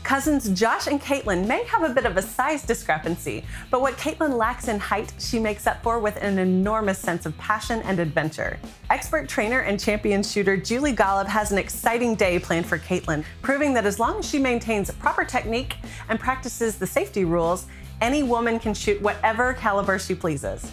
Cousins Josh and Kaytlin may have a bit of a size discrepancy, but what Kaytlin lacks in height, she makes up for with an enormous sense of passion and adventure. Expert trainer and champion shooter Julie Golob has an exciting day planned for Kaytlin, proving that as long as she maintains proper technique and practices the safety rules, any woman can shoot whatever caliber she pleases.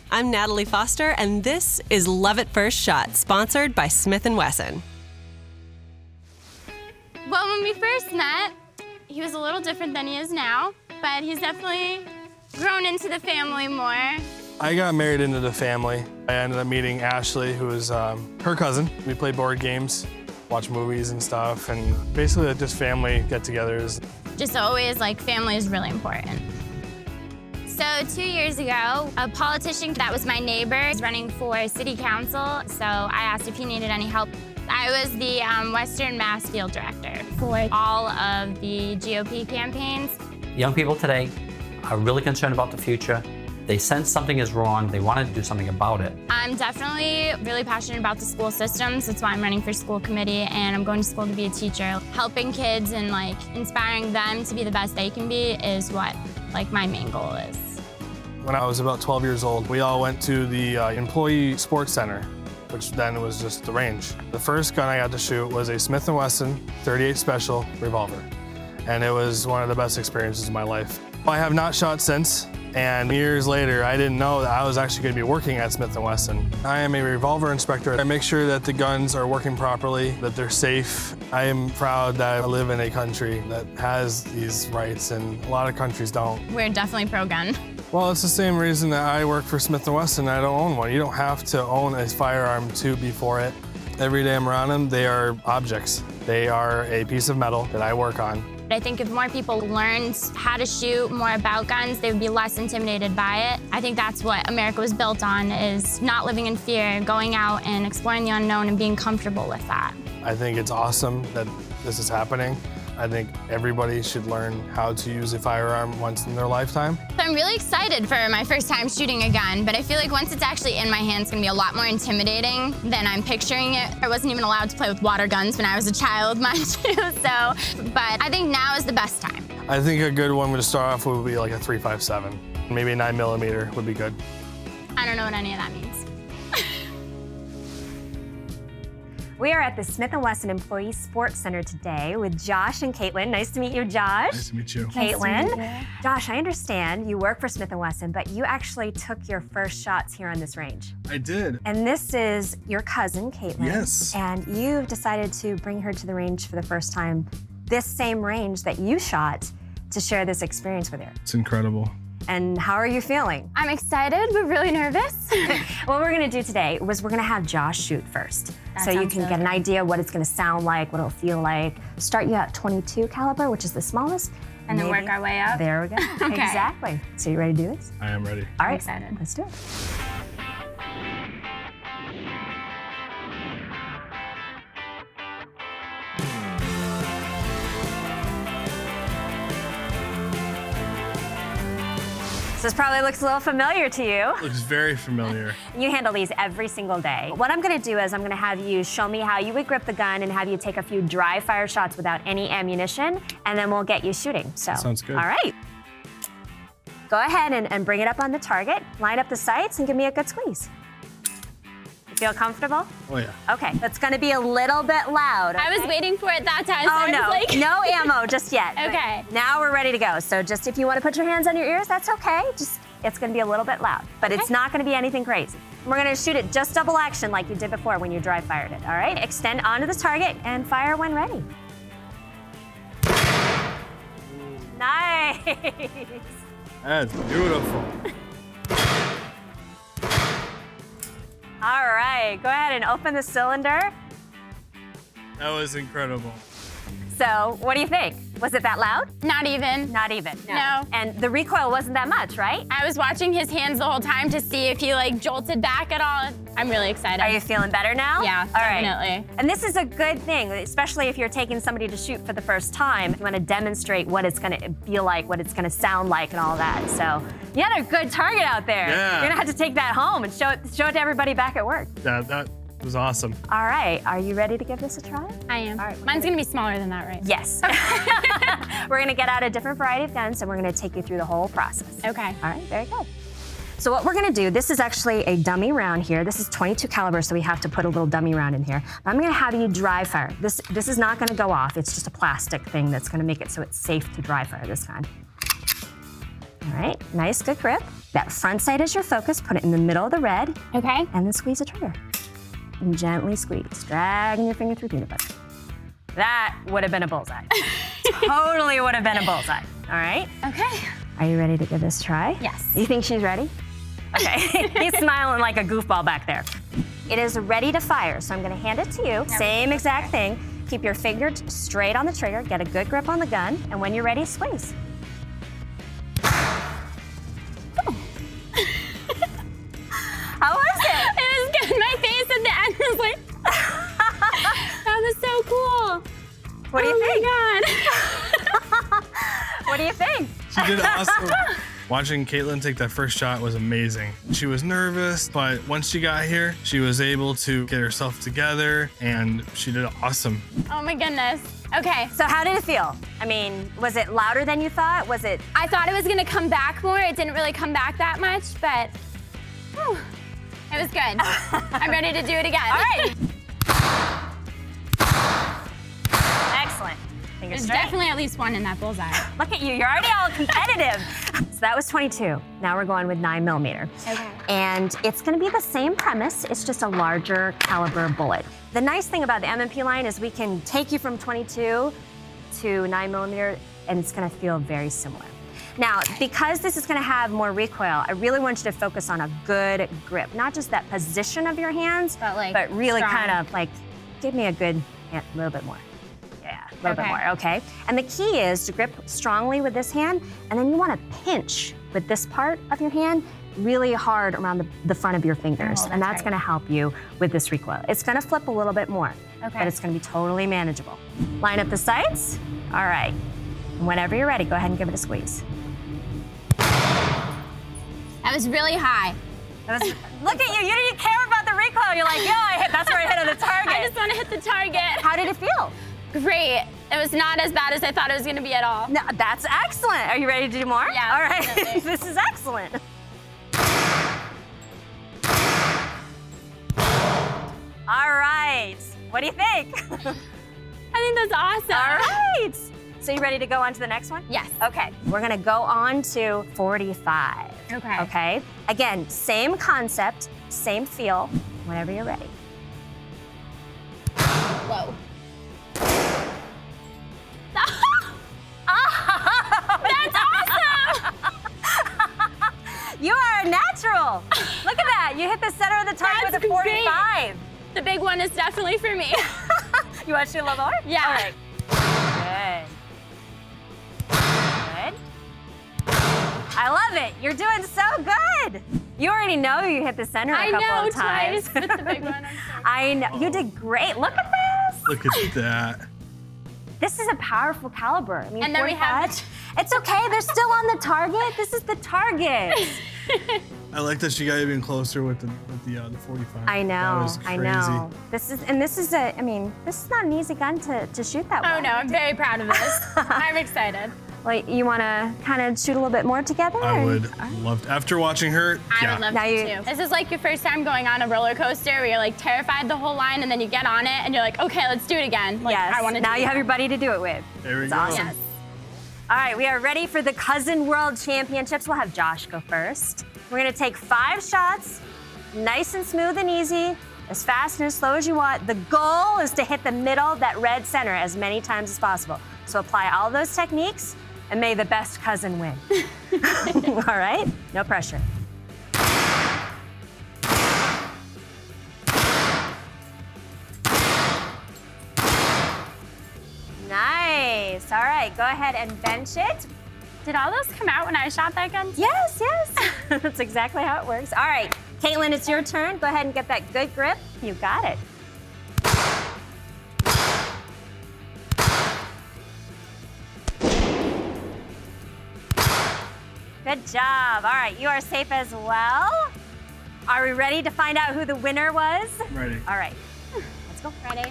I'm Natalie Foster, and this is Love at First Shot, sponsored by Smith Wesson. Well, when we first met, he was a little different than he is now, but he's definitely grown into the family more. I got married into the family. I ended up meeting Ashley, who was her cousin. We played board games, watch movies and stuff, and basically just family get-togethers. Just always, like, family is really important. So 2 years ago, a politician that was my neighbor was running for city council, so I asked if he needed any help. I was the Western Mass Field Director for all of the GOP campaigns. Young people today are really concerned about the future. They sense something is wrong. They want to do something about it. I'm definitely really passionate about the school systems. That's why I'm running for school committee, and I'm going to school to be a teacher. Helping kids and like inspiring them to be the best they can be is what like my main goal is. When I was about 12 years old, we all went to the employee sports center, which then was just the range. The first gun I got to shoot was a Smith Wesson 38 Special revolver, and it was one of the best experiences of my life. I have not shot since, and years later, I didn't know that I was actually going to be working at Smith Wesson. I am a revolver inspector. I make sure that the guns are working properly, that they're safe. I am proud that I live in a country that has these rights, and a lot of countries don't. We're definitely pro-gun. Well, it's the same reason that I work for Smith Wesson. I don't own one. You don't have to own a firearm to be for it. Every day I'm around them, they are objects. They are a piece of metal that I work on. I think if more people learned how to shoot, more about guns, they would be less intimidated by it. I think that's what America was built on, is not living in fear, going out and exploring the unknown and being comfortable with that. I think it's awesome that this is happening. I think everybody should learn how to use a firearm once in their lifetime. I'm really excited for my first time shooting a gun, but I feel like once it's actually in my hands, it's gonna be a lot more intimidating than I'm picturing it. I wasn't even allowed to play with water guns when I was a child, mind you, but I think now is the best time. I think a good one to start off would be like a 3.57. Maybe a 9mm would be good. I don't know what any of that means. We are at the Smith & Wesson Employee Sports Center today with Josh and Kaytlin. Nice to meet you, Josh. Nice to meet you. Kaytlin. Josh, I understand you work for Smith & Wesson, but you actually took your first shots here on this range. I did. And this is your cousin, Kaytlin. Yes. And you've decided to bring her to the range for the first time, this same range that you shot, to share this experience with her. It's incredible. And how are you feeling? I'm excited, but really nervous. What we're gonna do today was we're gonna have Josh shoot first. So you can get an idea what it's gonna sound like, what it'll feel like. Start you at 22 caliber, which is the smallest. And then work our way up? There we go. Okay. Exactly. So you ready to do this? I am ready. All right, I'm excited. Let's do it. This probably looks a little familiar to you. Looks very familiar. You handle these every single day. What I'm gonna do is I'm gonna have you show me how you would grip the gun and have you take a few dry fire shots without any ammunition, and then we'll get you shooting. So, sounds good. All right. Go ahead and bring it up on the target, line up the sights, and give me a good squeeze. You feel comfortable? Oh, yeah. Okay, that's gonna be a little bit loud. Okay? I was waiting for it that time, so Oh, I was no, like... no ammo just yet. Okay. Now we're ready to go. So just if you want to put your hands on your ears, that's okay. Just, it's gonna be a little bit loud, but it's not gonna be anything crazy. We're gonna shoot it just double action like you did before when you dry fired it, all right? Extend onto the target and fire when ready. Nice. That's beautiful. All right, go ahead and open the cylinder. That was incredible. So, what do you think? Was it that loud? Not even. Not even. No. And the recoil wasn't that much, right? I was watching his hands the whole time to see if he like jolted back at all. I'm really excited. Are you feeling better now? Yeah, all right. definitely. And this is a good thing, especially if you're taking somebody to shoot for the first time. You want to demonstrate what it's going to feel like, what it's going to sound like, and all that. So you had a good target out there. Yeah. You're going to have to take that home and show it to everybody back at work. That was awesome. All right, are you ready to give this a try? I am. All right, Mine's gonna be smaller than that, right? Yes. We're gonna get out a different variety of guns and we're gonna take you through the whole process. Okay. All right, very good. So what we're gonna do, this is actually a dummy round here. This is .22 caliber, so we have to put a little dummy round in here. I'm gonna have you dry fire. This is not gonna go off. It's just a plastic thing that's gonna make it so it's safe to dry fire this kind. All right, nice, good grip. That front sight is your focus. Put it in the middle of the red. Okay. And then squeeze the trigger. And gently squeeze, dragging your finger through peanut butter. That would have been a bullseye. Totally would have been a bullseye. All right? Okay. Are you ready to give this a try? Yes. You think she's ready? Okay. He's smiling like a goofball back there. It is ready to fire, so I'm gonna hand it to you. Yep. Same exact thing. Keep your finger straight on the trigger, get a good grip on the gun, and when you're ready, squeeze. How was it? It was good. My face at the end was like, that was so cool. What do you think? Oh my God. What do you think? She did awesome. Watching Kaytlin take that first shot was amazing. She was nervous, but once she got here, she was able to get herself together and she did awesome. Oh my goodness. Okay. So how did it feel? I mean, was it louder than you thought? Was it? I thought it was gonna come back more. It didn't really come back that much, but whew, it was good. I'm ready to do it again. All right. Excellent. Fingers There's straight. definitely at least one in that bullseye. Look at you, you're already all competitive. So that was 22. Now we're going with 9mm. Okay. And it's gonna be the same premise, it's just a larger caliber bullet. The nice thing about the M&P line is we can take you from 22 to 9mm and it's gonna feel very similar. Now, because this is gonna have more recoil, I really want you to focus on a good grip. Not just that position of your hands, But really strong. kind of like, give me a good, a little bit more. Yeah, a little bit Okay. more, okay? And the key is to grip strongly with this hand, and then you wanna pinch with this part of your hand really hard around the front of your fingers. Oh, and that's that's right. gonna help you with this recoil. It's gonna flip a little bit more, Okay. but it's gonna be totally manageable. Line up the sights. All right. Whenever you're ready, go ahead and give it a squeeze. That was really high. Look at you, you didn't care about the recoil. You're like, yeah, that's where I hit on the target. I just want to hit the target. How did it feel? Great. It was not as bad as I thought it was going to be at all. No, that's excellent. Are you ready to do more? Yeah, All right, definitely. this is excellent. All right, what do you think? I think that's awesome. All right. So you ready to go on to the next one? Yes. Okay, we're gonna go on to 45. Okay. Okay, again, same concept, same feel, whenever you're ready. Whoa. That's awesome! You are a natural. Look at that, you hit the center of the target That's with a 45. The big one is definitely for me. You want to shoot a little more? Yeah. All right. Good. Good. I love it. You're doing so good. You already know you hit the center a couple of times. Twice with the big one. I'm so I know. You did great. Look at this. Look at that. This is a powerful caliber. I mean, And then we have 45. It's okay. They're still on the target. This is the target. I like that she got even closer with the 45. I know. That was crazy. I know. This is I mean, this is not an easy gun to shoot that Oh well. no, I'm very proud of this. I'm excited. Like, you want to kind of shoot a little bit more together? I or- would love to. After watching her, I yeah. would love Now to you- too. This is like your first time going on a roller coaster where you're like terrified the whole line and then you get on it and you're like, okay, let's do it again. Like, Yes. I want to Now do you it have your buddy to do it with. There we It's go. awesome. Yes. All right, we are ready for the Cousin World Championships. We'll have Josh go first. We're gonna take 5 shots, nice and smooth and easy, as fast and as slow as you want. The goal is to hit the middle, that red center, as many times as possible. So apply all those techniques, and may the best cousin win. All right, no pressure. Nice, all right, go ahead and bench it. Did all those come out when I shot that gun? Yes, yes. That's exactly how it works. All right, Kaytlin, it's your turn. Go ahead and get that good grip. You got it. Good job. All right, you are safe as well. Are we ready to find out who the winner was? Ready. All right, let's go. Ready?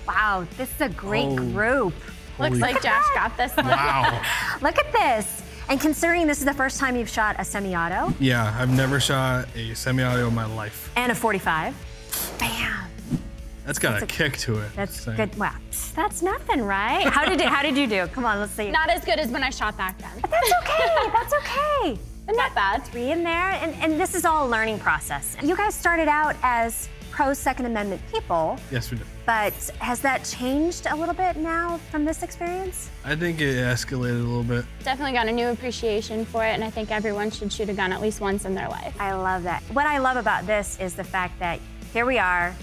Wow, this is a great group. Looks like Josh got this one. Wow. Look at this. And considering this is the first time you've shot a semi-auto Yeah, I've never shot a semi-auto in my life. and a 45, bam. That's got a kick to it. That's so. good. Wow, that's nothing, right? How did you do? Come on, let's see. Not as good as when I shot back then. That's okay. That's okay. But not bad. 3 in there, and this is all a learning process. You guys started out as pro-Second Amendment people, Yes, we did. but has that changed a little bit now from this experience? I think it escalated a little bit. Definitely got a new appreciation for it, and I think everyone should shoot a gun at least once in their life. I love that. What I love about this is the fact that here we are.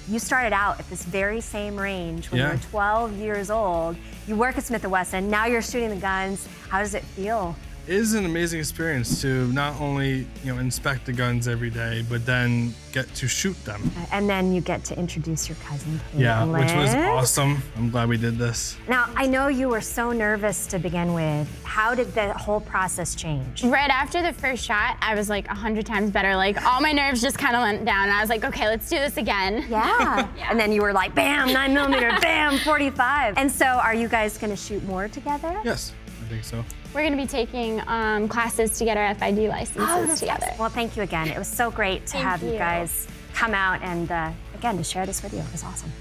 You started out at this very same range when you were 12 years old. You work at Smith Wesson, now you're shooting the guns. How does it feel? It is an amazing experience to not only inspect the guns every day, but then get to shoot them. And then you get to introduce your cousin, Kaytlin. Yeah, which was awesome. I'm glad we did this. Now, I know you were so nervous to begin with. How did the whole process change? Right after the first shot, I was like 100 times better. Like all my nerves just kind of went down. And I was like, okay, let's do this again. Yeah. And then you were like, bam, 9mm, bam, 45. And so are you guys gonna shoot more together? Yes, I think so. We're going to be taking classes to get our FID licenses together. Well, thank you again. It was so great to have you guys come out and, again, to share this with you. It was awesome.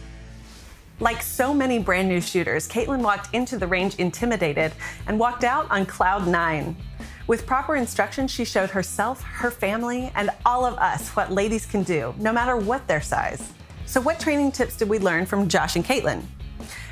Like so many brand new shooters, Kaytlin walked into the range intimidated and walked out on cloud 9. With proper instruction, she showed herself, her family, and all of us what ladies can do, no matter what their size. So what training tips did we learn from Josh and Kaytlin?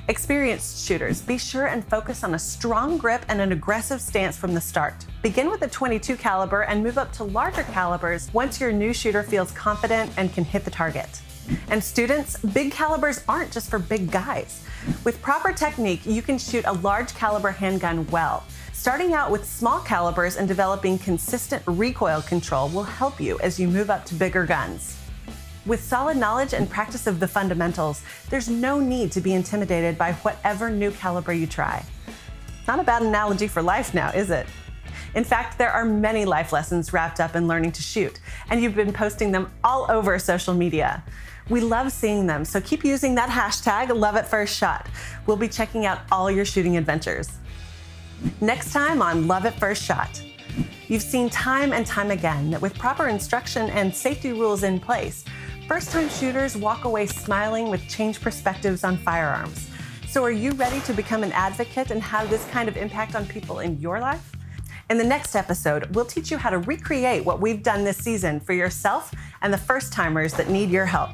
Experienced shooters, be sure and focus on a strong grip and an aggressive stance from the start. Begin with a .22 caliber and move up to larger calibers once your new shooter feels confident and can hit the target. And students, big calibers aren't just for big guys. With proper technique, you can shoot a large caliber handgun well. Starting out with small calibers and developing consistent recoil control will help you as you move up to bigger guns. With solid knowledge and practice of the fundamentals, there's no need to be intimidated by whatever new caliber you try. Not a bad analogy for life now, is it? In fact, there are many life lessons wrapped up in learning to shoot, and you've been posting them all over social media. We love seeing them, so keep using that hashtag #LoveAtFirstShot. We'll be checking out all your shooting adventures. Next time on Love at First Shot. You've seen time and time again that with proper instruction and safety rules in place, first-time shooters walk away smiling with changed perspectives on firearms. So are you ready to become an advocate and have this kind of impact on people in your life? In the next episode, we'll teach you how to recreate what we've done this season for yourself and the first-timers that need your help.